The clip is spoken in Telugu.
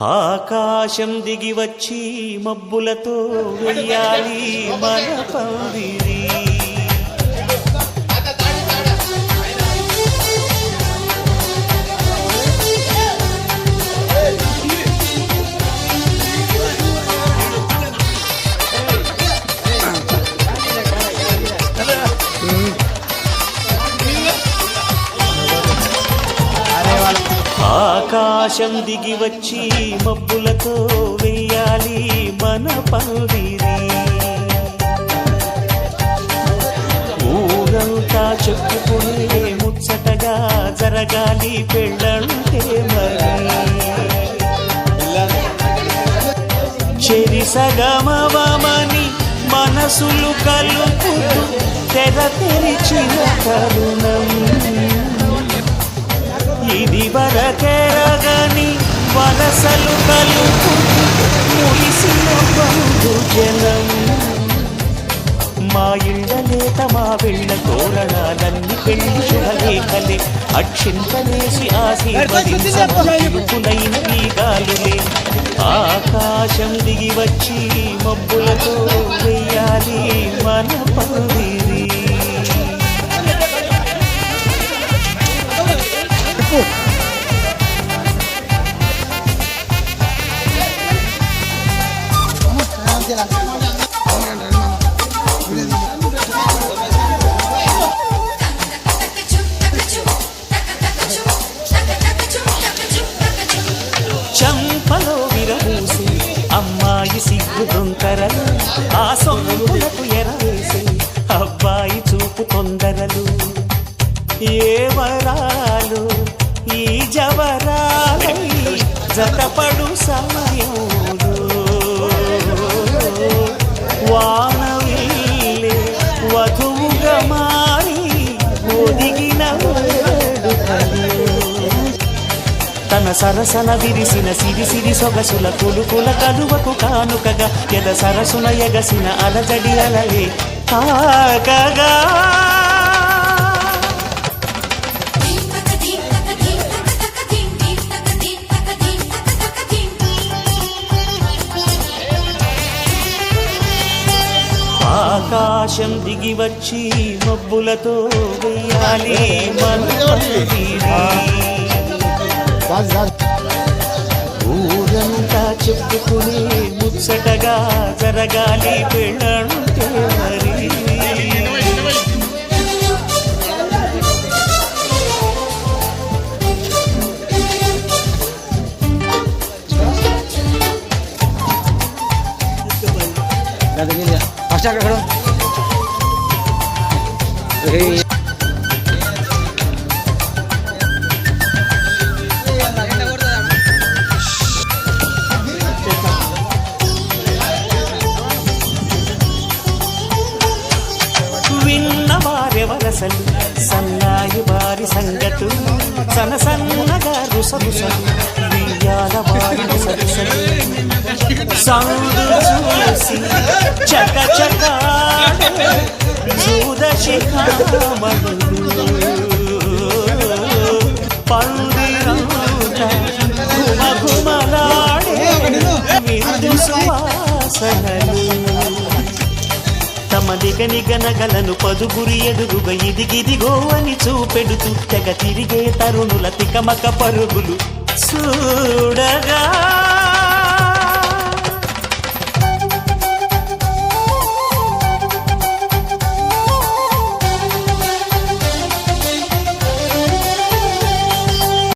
ఆకాశం దిగి వచ్చి మబ్బులతో వెయ్యాలి మన పందిరి. ఆకాశం దిగి వచ్చి మబ్బులతో వెయ్యాలి మన పందిరి. ఊరంతా చెప్పుకునే ముచ్చటగా జరగాలి పెళ్ళంటే మరి. చెరి సగమవమని మనసులు కలుపుతూ తెర తెరిచిన తరుణం ఇది వరకెరగని వరసలు కలుపు మురిసిన బంధు జనం. మా ఇళ్ళ లేత మా వెళ్ళ తోరణాలన్నీ పెళ్లి శుభలేఖలే అక్షింతలేసి ఆశీర్వదించైన ఈ గాలులే. ఆకాశం దిగి వచ్చి మబ్బులతో వెయ్యాలి మన పందిరి. చంపలో విరమూసి అమ్మాయి సిగ్గు దొంతరలు, ఆ సొంపులకు ఎరవేసి అబ్బాయి చూపు తొందరలు. ఏ వరాలు ఈ జవరాలై జతపడు సమయంలో వానవిల్లే వధువుగా మారి ఒదిగిన వేడుకలు. తన సరసన విరిసిన సిరిసిరి సొగసుల కులుకుల కలువకు కానుకగా ఎద సరసున ఎగసిన అలజడి అలలే తాకగా. ఆకాశం దిగి వచ్చి మబ్బులతో వెయ్యాలి మన పందిరి. ఊరంతా చెప్పుకునే ముచ్చటగా జరగాలి పెళ్ళంటే మరి. విన్న వారి వరసలు సన్నాయి వారి సంగతులు సన సన్నగా రుసరుసలు వియ్యాల వారి సరుసలు సౌండు చూసి చక చక శిఖామణులు పందిరంతా ఘుమ ఘుమలాడే విందు సువాసనలు. తమ నిగనగలను పదుగురి ఎదురుగా ఇదిగిదిగో అని చూపెడుతూ తెగ తిరిగే తరుణుల తికమక పరుగులు చూడగా